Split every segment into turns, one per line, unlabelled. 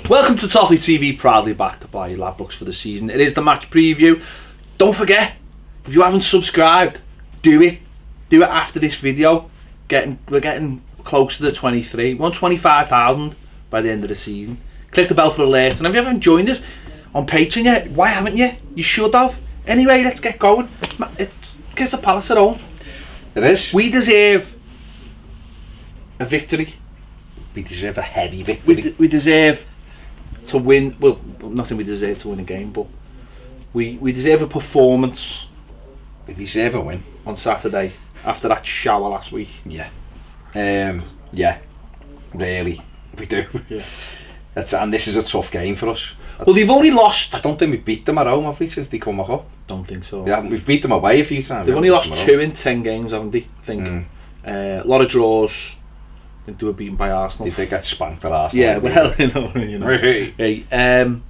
Welcome to Toffee TV, proudly backed by Lad Books for the season. It is the match preview. Don't forget, if you haven't subscribed, do it. Do it after this video. We're getting close to the 23. We want 25,000 by the end of the season. Click the bell for alerts. And if you haven't joined us on Patreon yet, why haven't you? You should have. Anyway, let's get going. It's Crystal Palace at home.
It is.
We deserve a victory.
We deserve a heavy victory.
We deserve to win. Well, nothing we deserve to win a game, but we deserve a performance.
We deserve a win
on Saturday after that shower last week.
Yeah, really, we do.
Yeah,
and this is a tough game for us.
Well, they've only lost.
I don't think we've beat them at home, have we, since they come back up?
Don't think so.
Yeah, we've beat them away a few times.
They've only lost 2 in 10 games, haven't they? I think. A lot of draws. I think they were beaten by Arsenal.
They did get spanked at Arsenal.
Yeah, well, you know. Hey, and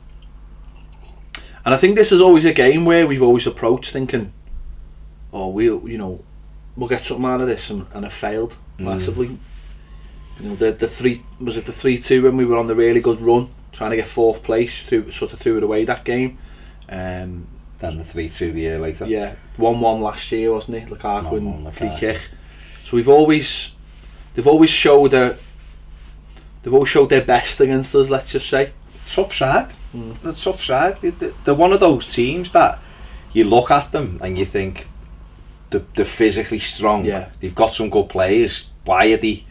I think this is always a game where we've always approached thinking, oh, we'll get something out of this, and it failed massively. You know, the 3-2 when we were on the really good run, trying to get 4th place, threw it away that game. Then
the 3-2 the year later.
Yeah, 1-1 last year, wasn't it? Lukaku and free kick. So they've always showed their best against us. Let's just say
tough side. The tough side. They're one of those teams that you look at them and you think they're physically strong.
Yeah.
They've got some good players. Why are they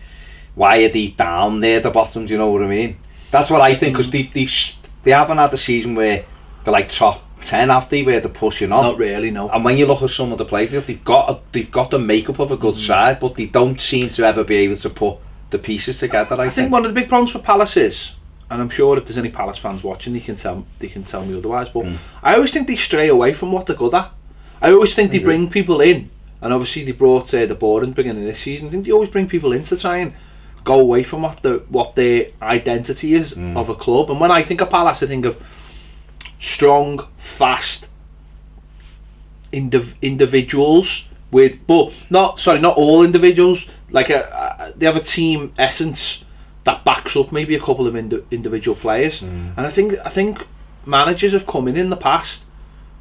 down near the bottom? Do you know what I mean? That's what I think, because they haven't had a season where they're like top 10, have they, where they're pushing on.
Not really, no.
And when you look at some of the players, they've got the makeup of a good side, but they don't seem to ever be able to put the pieces together. I think
one of the big problems for Palace is, and I'm sure if there's any Palace fans watching, they can tell me otherwise, but I always think they stray away from what they're good at. I always think they bring people in, and obviously they brought the board in the beginning of this season. I think they always bring people in to try and go away from what their identity is of a club. And when I think of Palace, I think of strong, fast individuals not all individuals. Like they have a team essence that backs up maybe a couple of individual players. And I think managers have come in the past,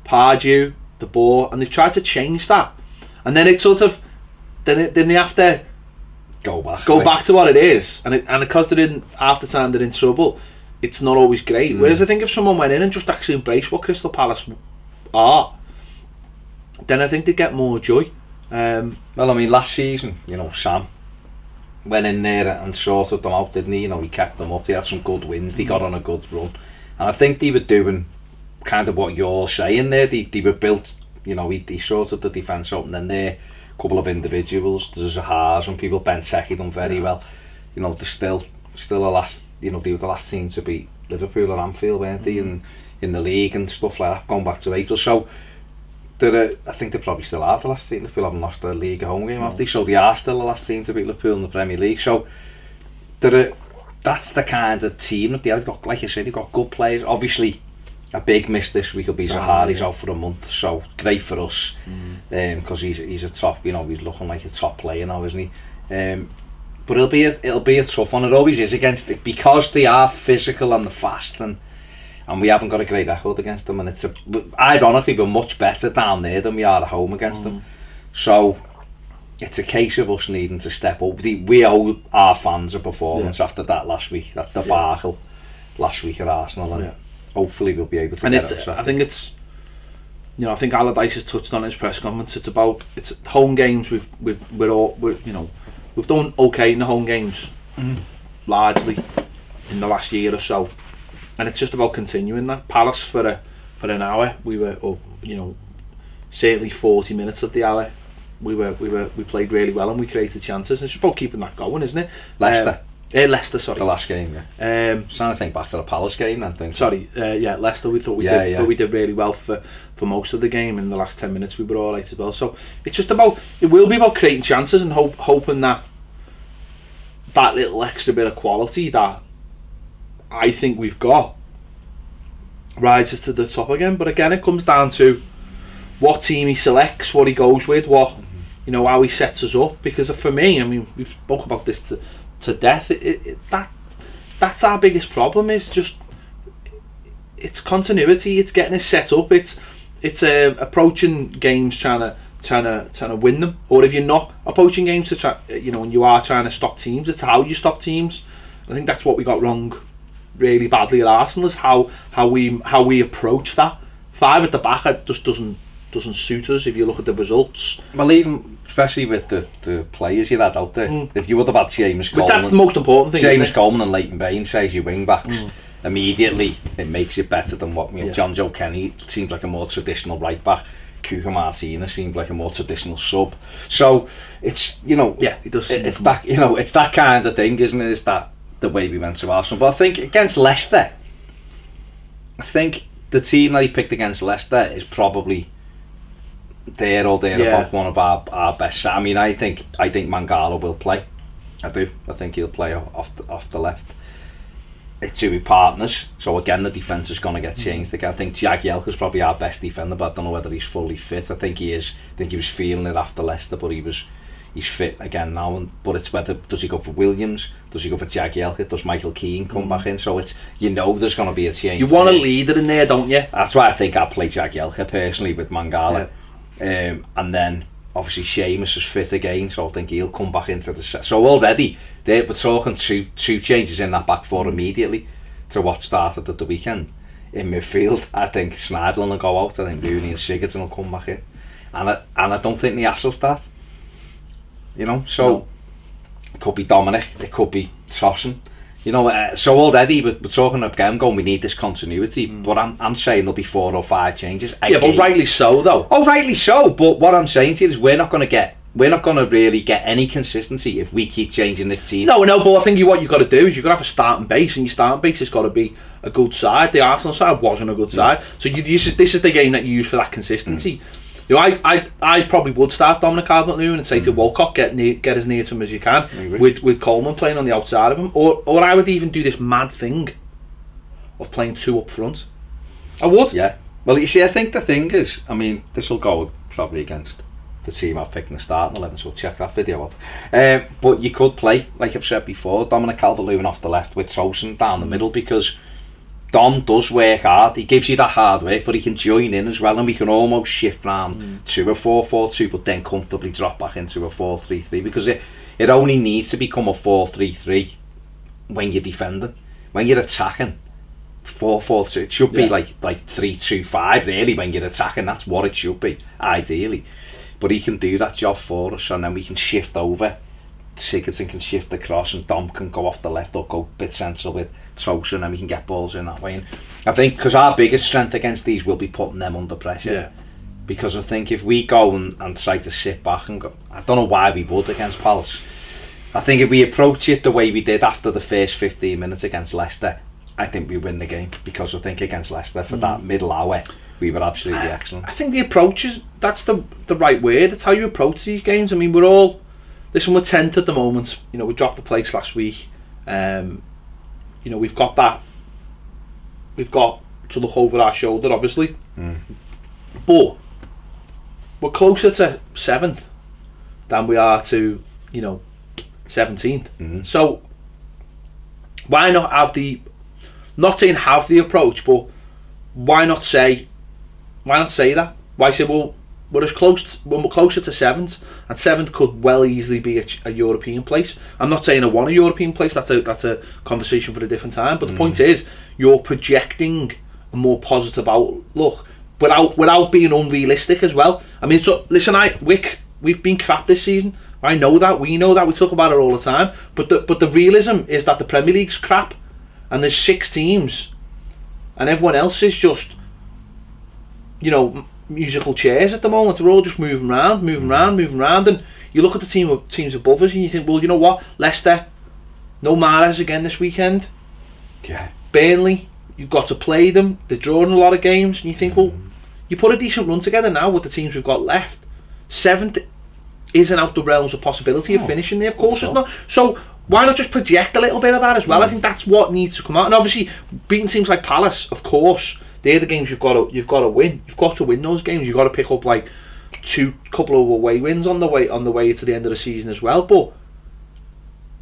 Pardew, De Boer, and they've tried to change that, and then it sort of then they have to go back to what it is, and because they're in half the time they're in trouble, it's not always great. Whereas I think if someone went in and just actually embraced what Crystal Palace are, then I think they'd get more joy.
Well, I mean, last season, Sam went in there and sorted them out, didn't he? He kept them up. They had some good wins. They got on a good run, and I think they were doing kind of what you're saying there. They were built. He sorted the defence out, and then there couple of individuals. There's a Haas and people. Benteke done very well. They're still the last. They were the last team to beat Liverpool at Anfield, weren't they? In the league and stuff like that, going back to April. So I think they probably still are the last team. Liverpool haven't lost their league home game, have they? So they are still the last team to beat Liverpool in the Premier League. So that's the kind of team that they've got. Like you said, they've got good players. Obviously, a big miss this week will be Zaha. He's out for a month, so great for us, because he's a top. He's looking like a top player now, isn't he? But it'll be a tough one. It always is against it, because they are physical and they're fast, and we haven't got a great record against them. And it's ironically, we're much better down there than we are at home against them. So it's a case of us needing to step up. We owe our fans a performance after that last week, that debacle last week at Arsenal, and hopefully we'll be able to get it.
I think it's, I think Allardyce has touched on his press conference. It's home games. We've done okay in the home games, largely in the last year or so, and it's just about continuing that. Palace for an hour, we were certainly 40 minutes of the hour, we played really well and we created chances. It's just about keeping that going, isn't it? Leicester, sorry.
The last game, yeah. Trying to think back to the Palace game then.
Leicester, we thought we did, but we did really well for most of the game. In the last 10 minutes we were alright as well. So it's just it will be about creating chances and hoping that little extra bit of quality that I think we've got rises to the top again. But again, it comes down to what team he selects, what he goes with, how he sets us up. Because for me, I mean, we've spoke about this to death. That's our biggest problem, is just it's continuity. It's getting us set up. It's approaching games trying to win them. Or if you're not approaching games to try, and you are trying to stop teams, it's how you stop teams. I think that's what we got wrong really badly at Arsenal, is how we approach that. 5 at the back, it just doesn't suit us if you look at the results.
Well, even especially with the players you had out there, if you would have had James Coleman,
but that's the most important thing.
James Coleman and Leighton Baines as your wing backs, immediately it makes it better than what John Joe Kenny seems like a more traditional right back. Cuca Martinez seemed like a more traditional sub. So it's he does. It's that it's that kind of thing, isn't it? It's that the way we went to Arsenal. But I think against Leicester, I think the team that he picked against Leicester is probably there or about one of our best. I mean, I think Mangala will play. I do. I think he'll play off the left. It's to be partners. So again, the defence is going to get changed again. I think Jagielka's probably our best defender, but I don't know whether he's fully fit. I think he is. I think he was feeling it after Leicester, but he's fit again now. But it's whether does he go for Williams, does he go for Jagielka, does Michael Keane come back in? So it's there's going to be a change.
You want a leader in there, don't you?
That's why I think I'll play Jagielka personally with Mangala. Yeah. And then obviously Seamus is fit again, so I think he'll come back into the set. So already we're talking two changes in that back four immediately to what started at the weekend. In midfield, I think Schneiderlin will go out. I think Rooney and Sigurdsson will come back in, and I don't think Niasse will start. So it could be Dominic, it could be Tossen. So already we're talking again going, we need this continuity, but I'm saying there'll be 4 or 5 changes again.
Yeah, but rightly so though.
Oh, rightly so, but what I'm saying to you is we're not going to really get any consistency if we keep changing this team.
No, but I think what you've got to do is you've got to have a starting base, and your starting base has got to be a good side. The Arsenal side wasn't a good side, so this is the game that you use for that consistency. I probably would start Dominic Calvert-Lewin and say to Walcott, get as near to him as you can, with Coleman playing on the outside of him, or I would even do this mad thing of playing 2 up front. I would.
Yeah. Well, you see, I think the thing is, I mean, this will go probably against the team I've picked in the starting 11, so check that video out. But you could play, like I've said before, Dominic Calvert-Lewin off the left with Tosun down the middle, because Dom does work hard. He gives you that hard work, but he can join in as well, and we can almost shift round to a 4-4-2, but then comfortably drop back into a 4-3-3, because it only needs to become a 4-3-3 when you're defending. When you're attacking, 4-4-2, it should be like 3-2-5 really. When you're attacking, that's what it should be ideally. But he can do that job for us, and then we can shift over. Sigurdsson can shift across, and Dom can go off the left or go a bit central with Tosun, and we can get balls in that way. And I think because our biggest strength against these will be putting them under pressure. Because I think if we go and try to sit back and go, I don't know why we would against Palace. I think if we approach it the way we did after the first 15 minutes against Leicester, I think we win the game, because I think against Leicester for that middle hour we were absolutely excellent.
I think the approach that's the right word. It's how you approach these games. I mean, we're 10th at the moment. We dropped the place last week. We've got to look over our shoulder, obviously. But we're closer to 7th than we are to 17th. So why not have not saying have the approach, but why not say that? Why say, well, we're closer to 7th, and 7th could well easily be a European place. I'm not saying I want a European place. That's a conversation for a different time. But the point is, you're projecting a more positive outlook without being unrealistic as well. I mean, so listen, we've been crap this season. I know that. We know that. We talk about it all the time. But the realism is that the Premier League's crap, and there's 6 teams, and everyone else is just musical chairs at the moment. We're all just moving around, and you look at the teams above us and you think, well, you know what, Leicester, no Mahrez again this weekend. Burnley, you've got to play them. They're drawing a lot of games, and you think, well, you put a decent run together now with the teams we've got left. 7th isn't out the realms of possibility of finishing there, of course it's not. So why not just project a little bit of that as well? I think that's what needs to come out. And obviously beating teams like Palace, of course, they're the games you've got to win. You've got to win those games. You've got to pick up like couple of away wins on the way to the end of the season as well. But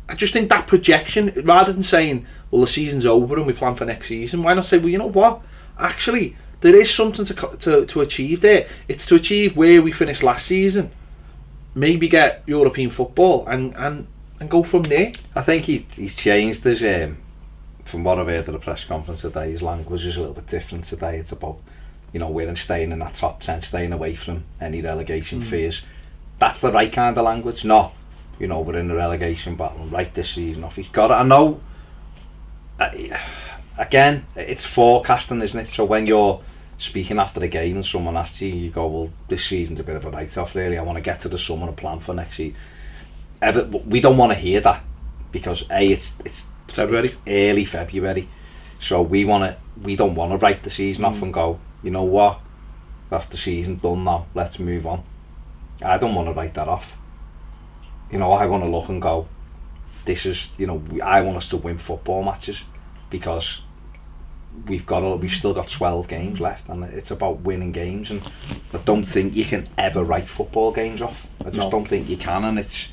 I just think that projection, rather than saying, well, the season's over and we plan for next season, why not say, well, you know what, actually, there is something to achieve there. It's to achieve where we finished last season, maybe get European football and go from there.
I think he's changed his, from what I've heard at the press conference today, his language is a little bit different today. It's about, we're staying in that top 10, staying away from any relegation fears. That's the right kind of language, not, we're in the relegation battle right this season off. He's got it. I know, again, it's forecasting, isn't it? So when you're speaking after the game and someone asks you, you go, well, this season's a bit of a write-off really, I want to get to the summer and plan for next year. We don't want to hear that, because it's
February.
It's early February, so we don't want to write the season off and go, you know what, that's the season done now, let's move on. I don't want to write that off. I want to look and go, this is, I want us to win football matches, because we've still got 12 games left, and it's about winning games, and I don't think you can ever write football games off. I just don't think you can, and it's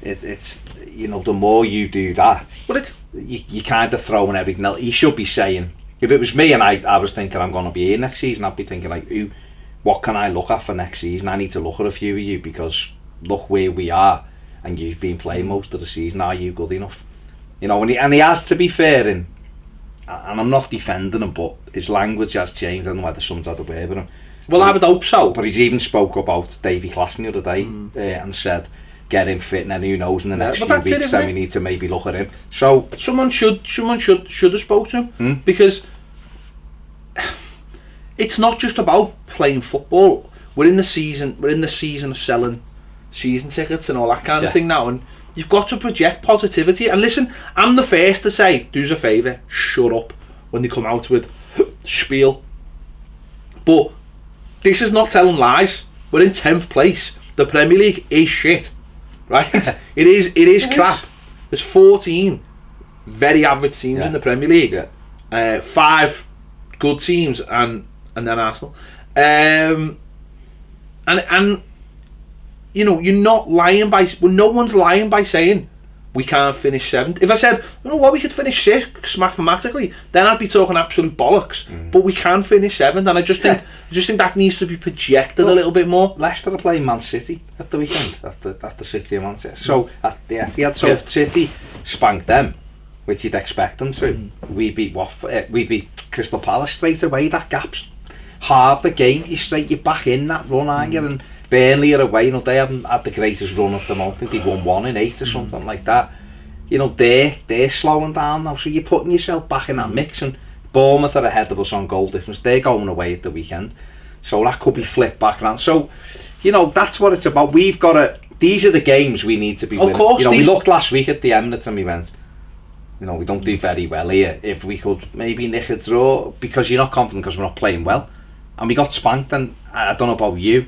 the more you do that, but it's you kind of throwing everything else. You should be saying, if it was me and I was thinking I'm going to be here next season, I'd be thinking like, what can I look at for next season? I need to look at a few of you, because look where we are, and you've been playing most of the season. Are you good enough? And he has, to be fair, and I'm not defending him, but his language has changed. I don't know whether someone's had a word with him.
Well, I would hope so.
But he's even spoke about Davy Classen the other day and said, get him fit, and then who knows, in the next few weeks then we need to maybe look at him. So
someone should have spoke to him, because it's not just about playing football. We're in the season of selling season tickets and all that kind of thing now, and you've got to project positivity. And listen, I'm the first to say, do us a favour, shut up when they come out with spiel. But this is not telling lies. We're in 10th place. The Premier League is shit. Right? It is crap. There's 14 very average teams in the Premier League. 5 good teams and then Arsenal. And you're not lying no one's lying by saying we can't finish 7th. If I said, we could finish 6th mathematically, then I'd be talking absolute bollocks. But we can finish 7th, and I just think that needs to be projected a little bit more.
Leicester are playing Man City at the weekend, at the City of Manchester. So if City spanked them, which you'd expect them to, we beat Watford, we beat Crystal Palace straight away. That gap's half the game. You're back in that run, aren't you? And Burnley are away, they haven't had the greatest run at the moment. They've won 1 in 8 or something like that. They're slowing down now, so you're putting yourself back in that mix. And Bournemouth are ahead of us on goal difference. They're going away at the weekend, so that could be flipped back around. So that's what it's about. We've got to. These are the games we need to be winning. Of course, we looked last week at the Emirates and we went, we don't do very well here. If we could maybe nick a draw, because you're not confident because we're not playing well, and we got spanked. And I don't know about you,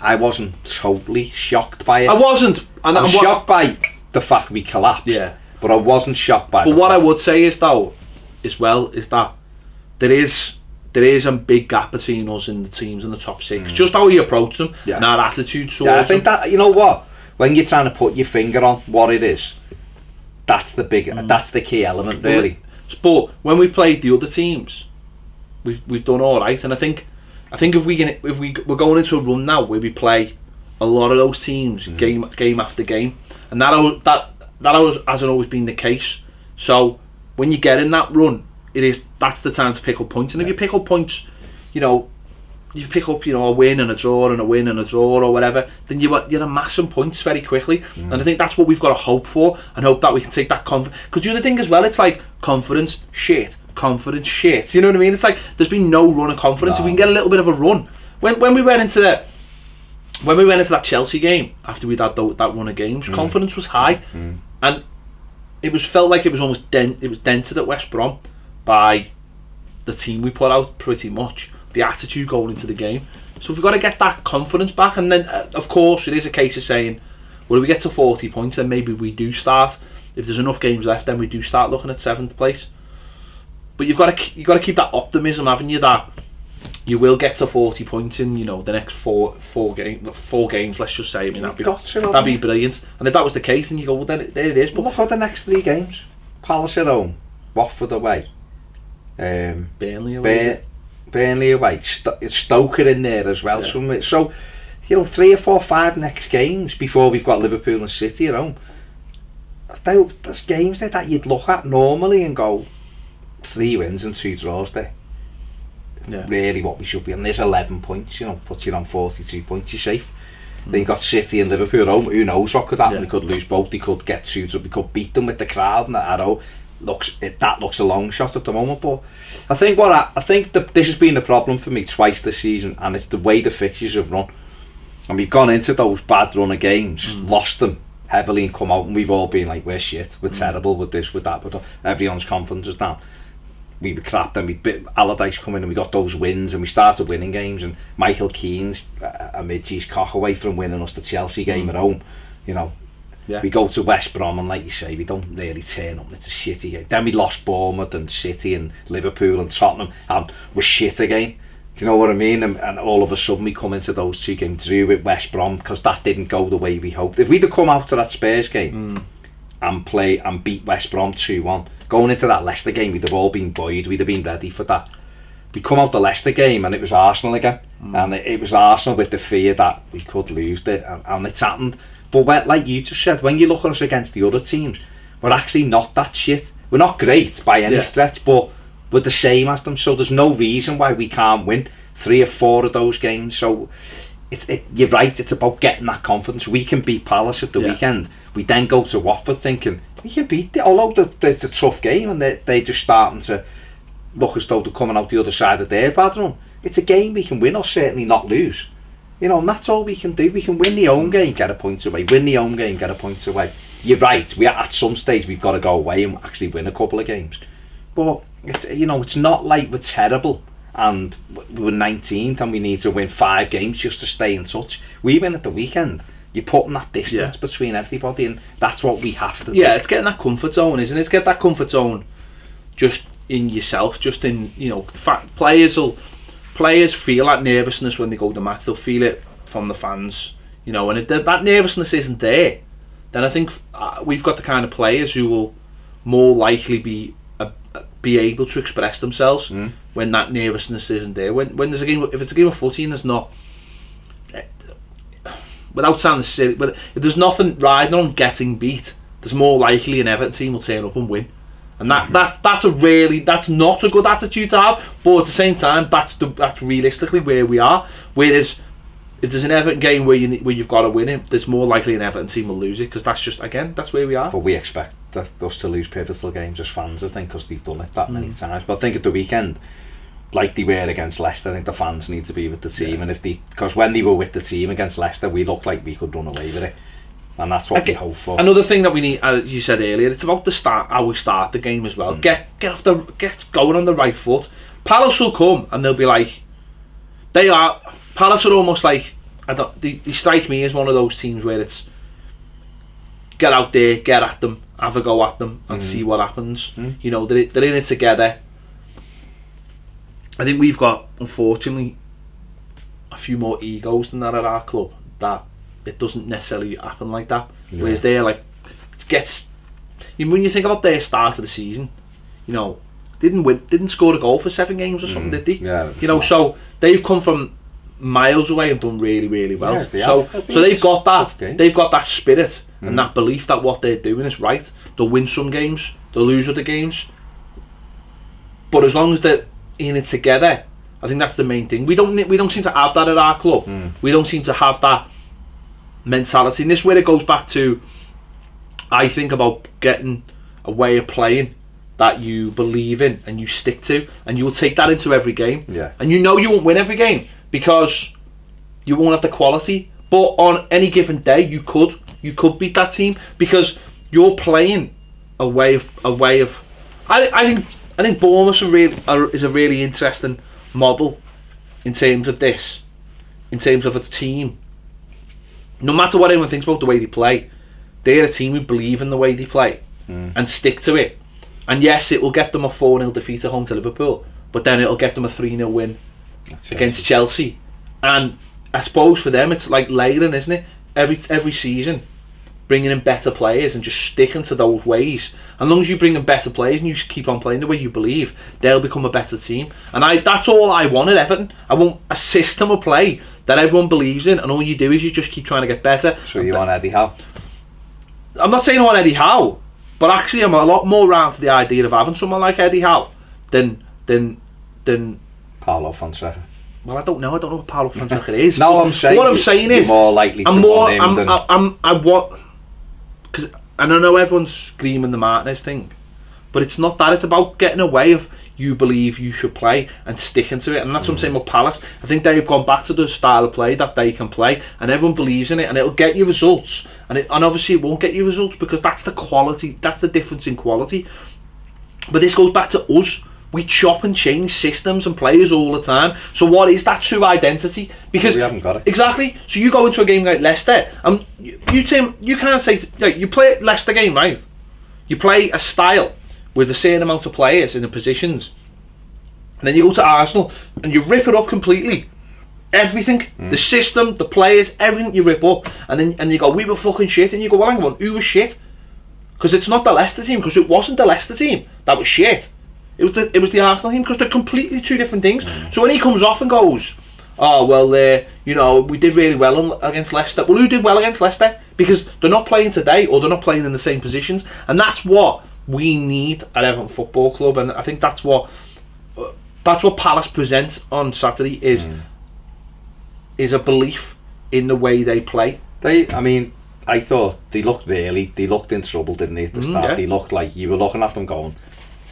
I wasn't totally shocked by it.
I wasn't.
And I'm shocked by the fact we collapsed. Yeah. But I wasn't shocked by it.
But what I would say is, though, is that there is a big gap between us and the teams in the top 6. Just how we approach them and our attitude towards them.
I think that, when you're trying to put your finger on what it is, that's the key element, really.
But when we've played the other teams, we've done all right, and I think if we're going into a run now where we play a lot of those teams game after game, and that hasn't always been the case. So when you get in that run, that's the time to pick up points. And if you pick up points, you pick up a win and a draw and a win and a draw or whatever, then you're amassing points very quickly. And I think that's what we've got to hope for, and hope that we can take that confidence. Because the other thing as well, it's like confidence shit. You know what I mean? It's like there's been no run of confidence. If we can get a little bit of a run, when we went into that Chelsea game after we'd had that run of games, confidence was high, and it felt like it was almost dented at West Brom by the team we put out, pretty much the attitude going into the game. So we've got to get that confidence back, and then of course it is a case of saying, well, if we get to 40 points, then maybe we do start. If there's enough games left, then we do start looking at 7th place. But you've got to keep that optimism, haven't you, that you will get to 40 points in the next four games. Let's just say. I mean, that'd be brilliant. And if that was the case, then you go, well, then there it is. But
look at the next 3 games: Palace at home, Watford away,
Burnley away.
Burnley away, Stoke are in there as well. Yeah. So, 3 or 4 or 5 next games before we've got Liverpool and City at home. There's games there that you'd look at normally and go, 3 wins and 2 draws there. Yeah. Really what we should be. And there's 11 points, puts you on 42 points, you're safe. Then you've got City and Liverpool at home. Who knows what could happen? Yeah. They could lose both. They could get 2. We could beat them with the crowd. And that looks a long shot at the moment. But I think this has been a problem for me twice this season, and it's the way the fixtures have run. And we've gone into those bad run of games, lost them heavily, and come out, and we've all been like, we're shit, we're terrible with this, with that, but everyone's confidence is down. We were crap, then we bit Allardyce come in and we got those wins and we started winning games, and Michael Keane's a midgie's cock away from winning us the Chelsea game at home. We go to West Brom and, like you say, we don't really turn up. It's a shitty game. Then we lost Bournemouth and City and Liverpool and Tottenham, and we're shit again. Do you know what I mean? And all of a sudden we come into those 2 games, drew with West Brom, because that didn't go the way we hoped. If we'd have come out to that Spurs game and play and beat West Brom 2-1, going into that Leicester game, we'd have all been buoyed, we'd have been ready for that. We come out the Leicester game and it was Arsenal again, and it was Arsenal with the fear that we could lose it, and it's happened. But like you just said, when you look at us against the other teams, we're actually not that shit. We're not great by any stretch, but we're the same as them, so there's no reason why we can't win 3 or 4 of those games. So you're right, it's about getting that confidence. We can beat Palace at the weekend. We then go to Watford thinking we can beat it, although it's a tough game and they're just starting to look as though they're coming out the other side of their bad run. It's a game we can win or certainly not lose. And that's all we can do. We can win the home game, get a point away. Win the home game, get a point away. You're right, at some stage we've got to go away and actually win a couple of games. But it's not like we're terrible and we're 19th and we need to win 5 games just to stay in touch. We win at the weekend. You're putting that distance between everybody, and that's what we have to do.
Yeah, it's getting that comfort zone, isn't it? It's get that comfort zone just in yourself, just in, players feel that nervousness when they go to match. They'll feel it from the fans, and if that nervousness isn't there, then I think we've got the kind of players who will more likely be able to express themselves when that nervousness isn't there. When there's a game, if it's a game of footy and there's not, without sounding silly, but if there's nothing riding on getting beat, there's more likely an Everton team will turn up and win. And that's not a good attitude to have, but at the same time that's realistically where we are. Whereas if there's an Everton game where you've got to win it, there's more likely an Everton team will lose it, because that's where we are.
But we expect us to lose pivotal games as fans, I think, because they've done it that many times. But I think at the weekend, like they were against Leicester, I think the fans need to be with the team, and because when they were with the team against Leicester, we looked like we could run away with it. And that's what we hope for.
Another thing that we need, as you said earlier, it's about how we start the game as well. Get going on the right foot. Palace will come and they'll be like, Palace are almost like, they strike me as one of those teams where it's get out there, get at them, have a go at them, and see what happens. They're in it together. I think we've got, unfortunately, a few more egos than that at our club. That it doesn't necessarily happen like that. Yeah. Whereas they're like, when you think about their start of the season, didn't score a goal for 7 games or something, did they?
Yeah.
So they've come from miles away and done really, really well. So they've got that. They've got that spirit and that belief that what they're doing is right. They'll win some games, they'll lose other games. But as long as they're in it together, I think that's the main thing. We don't seem to have that at our club. We don't seem to have that mentality, and this is where it goes back to, I think, about getting a way of playing that you believe in and you stick to, and you will take that into every game. And you won't win every game because you won't have the quality, but on any given day you could beat that team because you're playing a way of I think Bournemouth is a really interesting model in terms of this, in terms of a team. No matter what anyone thinks about the way they play, they're a team who believe in the way they play and stick to it. And yes, it will get them a 4-0 defeat at home to Liverpool, but then it'll get them a 3-0 win against Chelsea. And I suppose for them it's like layering, isn't it? Every season bringing in better players and just sticking to those ways. As long as you bring in better players and you keep on playing the way you believe, they'll become a better team. And that's all I want at Everton. I want a system of play that everyone believes in, and all you do is you just keep trying to get better.
So you want Eddie Howe?
I'm not saying I want Eddie Howe, but actually I'm a lot more round to the idea of having someone like Eddie Howe than
Paulo Fonseca.
Well, I don't know what Paulo Fonseca is.
No, I'm saying.
What I'm saying is,
you're more likely to want him than.
I want, because I don't know everyone's screaming the Martinez thing, but it's not that. It's about getting away of you believe you should play and sticking to it, and that's what I'm saying with Palace. I think they've gone back to the style of play that they can play, and everyone believes in it, and it'll get you results. And obviously it won't get you results because that's the quality. That's the difference in quality. But this goes back to us. We chop and change systems and players all the time. So what is that true identity? Because
we haven't got it.
Exactly. So you go into a game like Leicester, and you Tim, you can't say you play a Leicester game, right? You play a style with a certain amount of players in the positions, and then you go to Arsenal and you rip it up completely. Everything, the system, the players, everything you rip up, and you go, we were fucking shit, and you go, well, hang on, who was shit? Because it's not the Leicester team, because it wasn't the Leicester team that was shit. It was the Arsenal team, because they're completely two different things. So when he comes off and goes, oh well, we did really well against Leicester. Well, who did well against Leicester? Because they're not playing today, or they're not playing in the same positions, and that's what we need at Everton Football Club. And I think that's what Palace present on Saturday is a belief in the way they play.
I thought they looked in trouble, didn't they, at the start?
Yeah.
They looked like you were looking at them going,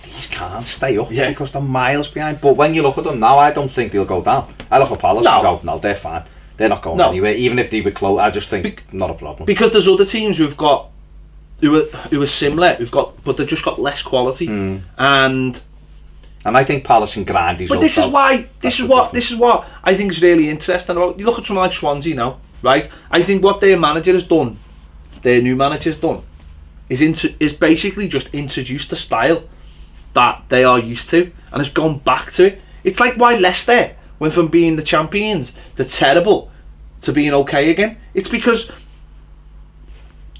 these can't stay up because they're miles behind. But when you look at them now, I don't think they'll go down. I look at Palace and go, no, they're fine. They're not going anywhere. Even if they were close, I just think not a problem.
Because there's other teams who are similar, but they've just got less quality. And
I think Palace and grind is.
But this is what I think is really interesting about. You look at someone like Swansea now, right? I think what their manager has done, their new manager's done, is basically just introduced the style that they are used to and has gone back to it. It's like why Leicester went from being the champions, the terrible, to being okay again. It's because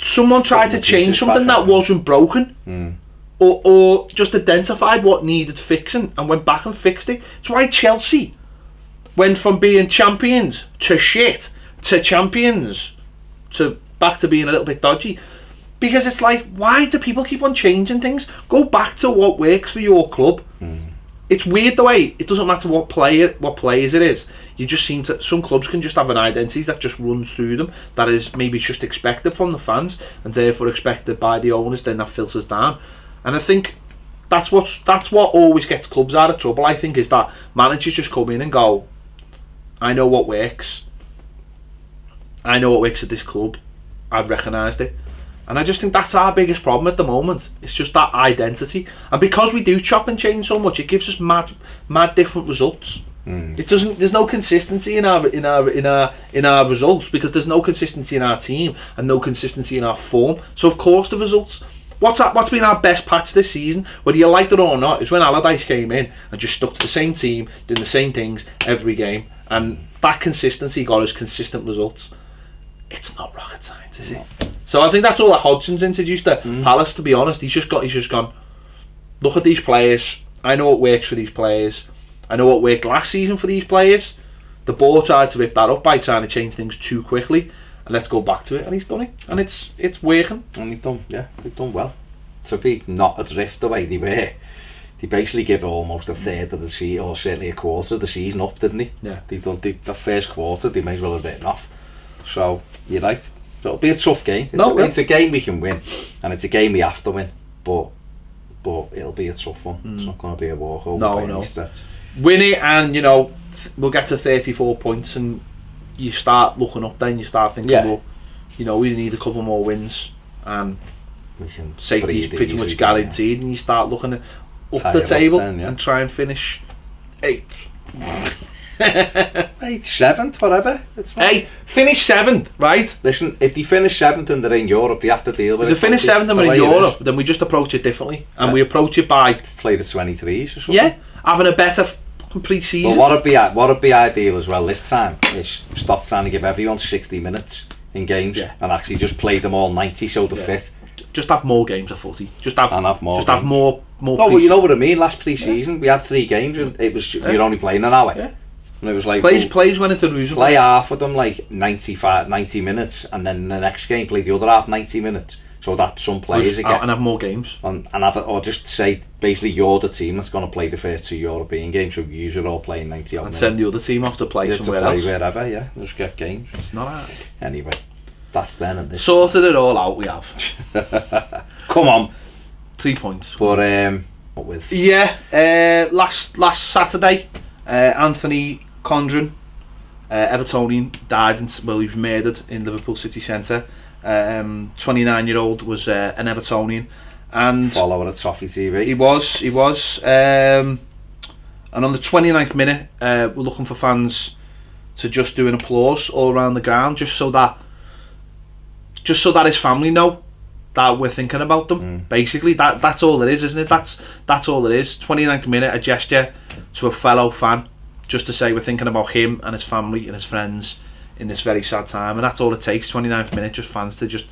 someone tried to change something that wasn't broken, or just identified what needed fixing and went back and fixed it. It's why Chelsea went from being champions to shit to champions to back to being a little bit dodgy. Because it's like, why do people keep on changing things? Go back to what works for your club. It's weird the way it doesn't matter what players it is. You just seem to, some clubs can just have an identity that just runs through them, that is maybe just expected from the fans and therefore expected by the owners. Then that filters down, and I think that's what always gets clubs out of trouble. I think is that managers just come in and go, I know what works. I know what works at this club. I've recognised it. And I just think that's our biggest problem at the moment. It's just that identity, and because we do chop and change so much, it gives us mad different results. It doesn't. There's no consistency in our results because there's no consistency in our team and no consistency in our form. So of course the results. What's been our best patch this season, whether you liked it or not, is when Allardyce came in and just stuck to the same team, doing the same things every game, and that consistency got us consistent results. It's not rocket science, is it? So I think that's all that Hodgson's introduced to Palace, to be honest. He's just gone, look at these players. I know what works for these players. I know what worked last season for these players. The board tried to rip that up by trying to change things too quickly, and let's go back to it. And he's done it, and it's working.
And they've done well. To be not adrift the way they were, they basically give almost a third of the season, or certainly a quarter of the season up, didn't they?
Yeah.
They've done the first quarter. They may as well have written off. So you're right. So it'll be a tough game. It's a game we can win, and it's a game we have to win. But it'll be a tough one. It's not going to be a walkover by any stretch.
Win it, and we'll get to 34 points, and you start looking up. Then you start thinking, well, we need a couple more wins, and safety's pretty much guaranteed. And you start looking at up the table and try and finish 8th.
8th, 7th, whatever.
Hey, finish 7th, right?
Listen, if they finish 7th and they're in Europe, they have to deal with it.
If they finish 7th and we're in Europe, then we just approach it differently, and we approach it by
play the 23s or something.
Yeah, having a better complete season.
But what would be ideal as well this time is stop trying to give everyone 60 minutes in games,
Yeah.
and actually just played them all 90 so they're
Yeah.
fit.
Just have more games of footy. Just have
more.
Just have more.
Oh, well, you know what I mean. Last pre-season, we had 3 games, and it was you're only playing an hour,
Yeah.
and it was like
Plays went into losing.
play half of them like 90 minutes, and then the next game play the other half 90 minutes. So that some players again,
and have more games.
and have it, or just say basically you're the team that's going to play the first 2 European games, so you should all play 90
And
minutes.
send the other team off to play somewhere else.
Wherever, yeah, just get games.
It's not hard.
Anyway, that's then and this.
Sorted it all out. We have.
Come on,
3 points.
but what with?
Yeah. Last Saturday, Anthony Condren, Evertonian, died. He was murdered in Liverpool city centre. 29-year-old was an Evertonian, and
Follower at Toffee TV.
he was. And on the 29th minute, we're looking for fans to just do an applause all around the ground, just so that his family know that we're thinking about them. Basically, that's all it is, isn't it? That's all it is. 29th minute, a gesture to a fellow fan, just to say we're thinking about him and his family and his friends in this very sad time, and that's all it takes. 29th minute, just fans to just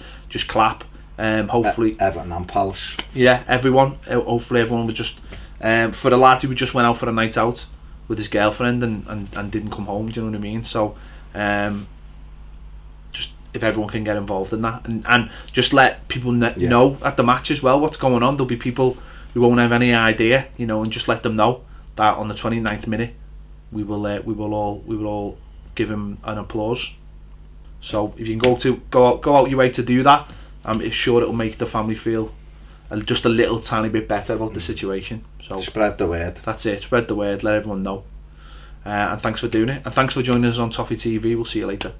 clap. Hopefully,
Everton and Palace.
yeah, everyone. Hopefully, everyone would just for the lad who just went out for a night out with his girlfriend and didn't come home. Do you know what I mean? So, just if everyone can get involved in that and just let people know at the match as well what's going on. There'll be people who won't have any idea, and just let them know that on the 29th minute we will all give him an applause. So if you can go out your way to do that, I'm sure it'll make the family feel just a little tiny bit better about the situation. So
Spread the word.
that's it. Spread the word. Let everyone know. And thanks for doing it. And thanks for joining us on Toffee TV. We'll see you later.